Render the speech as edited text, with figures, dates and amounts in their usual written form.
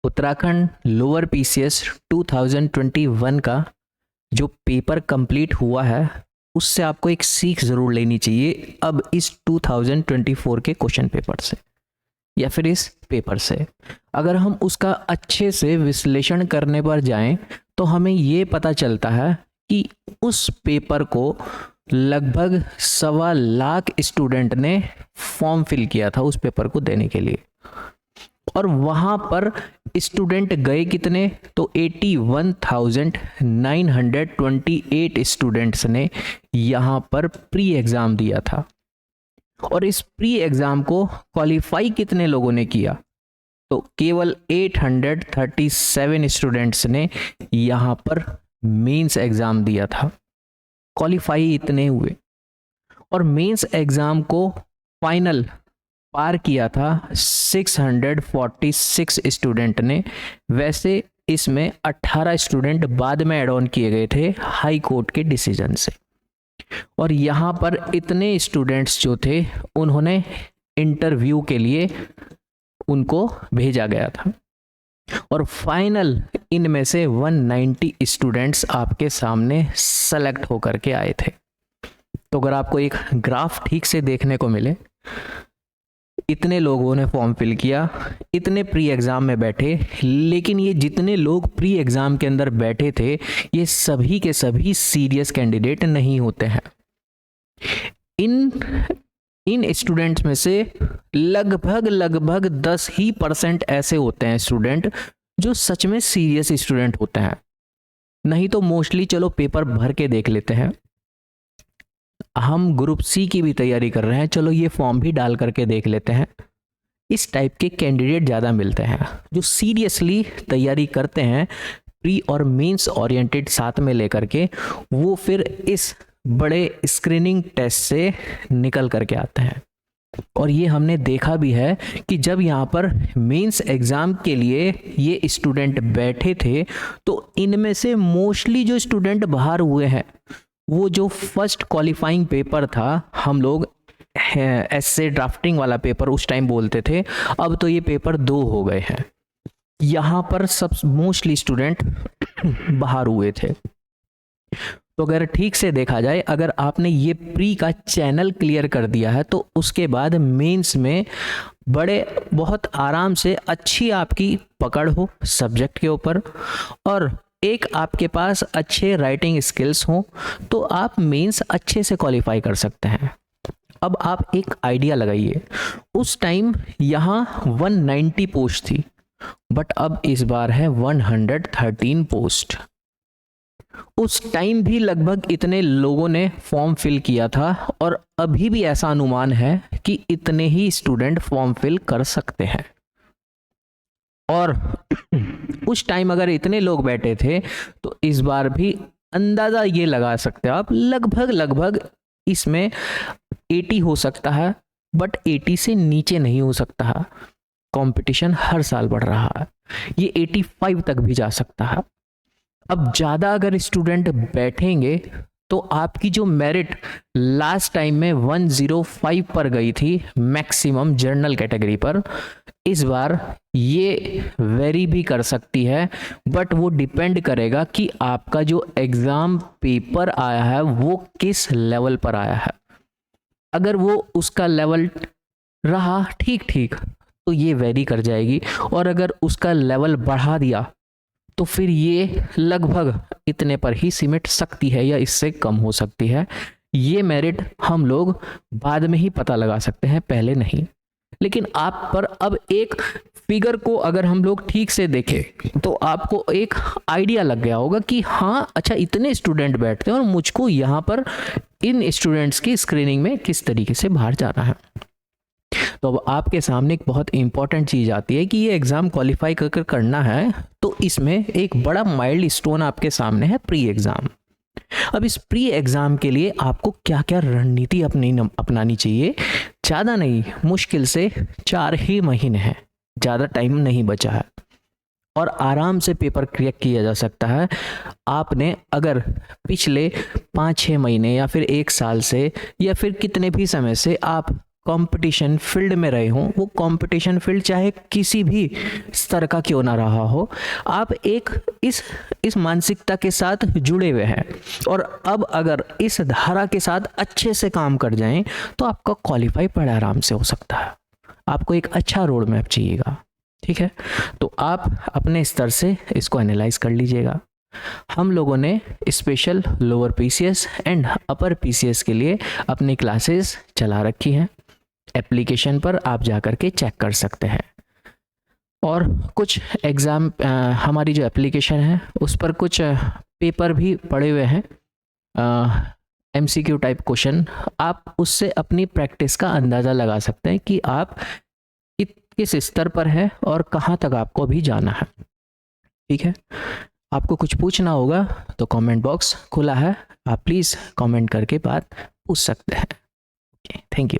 Uttarakhand lower PCS 2021 का जो paper complete हुआ है उससे आपको एक सीख ज़रूर लेनी चाहिए अब इस 2024 के क्वेश्चन पेपर से या फिर इस पेपर से। अगर हम उसका अच्छे से विश्लेषण करने पर जाएं तो हमें ये पता चलता है कि उस पेपर को लगभग 1.25 लाख स्टूडेंट ने फॉर्म फिल किया था उस पेपर को देने के लिए, और वहां पर स्टूडेंट गए कितने, तो 81,928 स्टूडेंट्स ने यहाँ पर प्री एग्ज़ाम दिया था। और इस प्री एग्ज़ाम को क्वालिफाई कितने लोगों ने किया, तो केवल 837 स्टूडेंट्स ने यहाँ पर मेंस एग्ज़ाम दिया था, क्वालिफाई इतने हुए। और मेंस एग्ज़ाम को फाइनल पार किया था 646 स्टूडेंट ने। वैसे इसमें 18 स्टूडेंट बाद में ऐड ऑन किए गए थे हाई कोर्ट के डिसीजन से। और यहाँ पर इतने स्टूडेंट्स जो थे उन्होंने इंटरव्यू के लिए उनको भेजा गया था, और फाइनल इनमें से 190 स्टूडेंट्स आपके सामने सेलेक्ट होकर के आए थे। तो अगर आपको एक ग्राफ ठीक से देखने को मिले, इतने लोगों ने फॉर्म फिल किया, इतने प्री एग्ज़ाम में बैठे, लेकिन ये जितने लोग प्री एग्ज़ाम के अंदर बैठे थे ये सभी के सभी सीरियस कैंडिडेट नहीं होते हैं। इन स्टूडेंट्स में से लगभग 10% ऐसे होते हैं स्टूडेंट जो सच में सीरियस स्टूडेंट होते हैं, नहीं तो मोस्टली चलो पेपर भर के देख लेते हैं। हम ग्रुप सी की भी तैयारी कर रहे हैं, चलो ये फॉर्म भी डाल करके देख लेते हैं। इस टाइप के कैंडिडेट ज़्यादा मिलते हैं जो सीरियसली तैयारी करते हैं, प्री और मेंस ओरिएंटेड साथ में लेकर के, वो फिर इस बड़े स्क्रीनिंग टेस्ट से निकल करके आते हैं। और ये हमने देखा भी है कि जब यहाँ पर मेंस एग्ज़ाम के लिए ये स्टूडेंट बैठे थे तो इनमें से मोस्टली जो स्टूडेंट बाहर हुए हैं वो जो फर्स्ट क्वालिफाइंग पेपर था, हम लोग एस्से ड्राफ्टिंग वाला पेपर उस टाइम बोलते थे, अब तो ये पेपर 2 हो गए हैं। यहाँ पर सब मोस्टली स्टूडेंट बाहर हुए थे। तो अगर ठीक से देखा जाए, अगर आपने ये प्री का चैनल क्लियर कर दिया है तो उसके बाद मेंस में बहुत आराम से अच्छी आपकी पकड़ हो सब्जेक्ट के ऊपर, और एक आपके पास अच्छे राइटिंग स्किल्स हो, तो आप मेंस अच्छे से क्वालिफाई कर सकते हैं। अब आप एक आइडिया लगाइए, उस टाइम यहाँ 190 पोस्ट थी, बट अब इस बार है 113 पोस्ट। उस टाइम भी लगभग इतने लोगों ने फॉर्म फिल किया था, और अभी भी ऐसा अनुमान है कि इतने ही स्टूडेंट फॉर्म फिल कर सकते हैं। और उस टाइम अगर इतने लोग बैठे थे तो इस बार भी अंदाजा ये लगा सकते हैं आप, लगभग इसमें 80 हो सकता है, बट 80 से नीचे नहीं हो सकता है। कंपटीशन हर साल बढ़ रहा है, ये 85 तक भी जा सकता है। अब ज़्यादा अगर स्टूडेंट बैठेंगे तो आपकी जो मेरिट लास्ट टाइम में 105 पर गई थी मैक्सिमम जनरल कैटेगरी पर, इस बार ये वेरी भी कर सकती है, बट वो डिपेंड करेगा कि आपका जो एग्ज़ाम पेपर आया है वो किस लेवल पर आया है। अगर वो उसका लेवल रहा ठीक तो ये वेरी कर जाएगी, और अगर उसका लेवल बढ़ा दिया तो फिर ये लगभग इतने पर ही सिमट सकती है या इससे कम हो सकती है। ये मेरिट हम लोग बाद में ही पता लगा सकते हैं, पहले नहीं। लेकिन आप पर अब एक फिगर को अगर हम लोग ठीक से देखें तो आपको एक आइडिया लग गया होगा कि हाँ अच्छा इतने स्टूडेंट बैठते हैं और मुझको यहाँ पर इन स्टूडेंट्स की स्क्रीनिंग में किस तरीके से बाहर जाना है। तो अब आपके सामने एक बहुत इंपॉर्टेंट चीज़ आती है कि ये एग्ज़ाम क्वालिफाई कर करना है, तो इसमें एक बड़ा माइल्ड स्टोन आपके सामने है, प्री एग्ज़ाम। अब इस प्री एग्ज़ाम के लिए आपको क्या क्या रणनीति अपनानी चाहिए। ज़्यादा नहीं, मुश्किल से 4 ही महीने हैं, ज़्यादा टाइम नहीं बचा है, और आराम से पेपर क्रैक किया जा सकता है। आपने अगर पिछले 5-6 महीने या फिर 1 साल से या फिर कितने भी समय से आप कंपटीशन फील्ड में रहे हों, वो कंपटीशन फील्ड चाहे किसी भी स्तर का क्यों ना रहा हो, आप एक इस मानसिकता के साथ जुड़े हुए हैं और अब अगर इस धारा के साथ अच्छे से काम कर जाएं तो आपका क्वालिफाई बड़े आराम से हो सकता है। आपको एक अच्छा रोड मैप चाहिएगा, ठीक है। तो आप अपने स्तर से इसको एनालाइज कर लीजिएगा। हम लोगों ने special lower PCS and upper PCS के लिए अपनी क्लासेस चला रखी हैं, एप्लीकेशन पर आप जा कर के चेक कर सकते हैं। और कुछ एग्ज़ाम हमारी जो एप्लीकेशन है उस पर कुछ पेपर भी पड़े हुए हैं, एमसीक्यू टाइप क्वेश्चन, आप उससे अपनी प्रैक्टिस का अंदाज़ा लगा सकते हैं कि आप किस स्तर पर है और कहाँ तक आपको अभी जाना है, ठीक है। आपको कुछ पूछना होगा तो कमेंट बॉक्स खुला है, आप प्लीज़ कमेंट करके बात पूछ सकते हैं। Okay, thank you.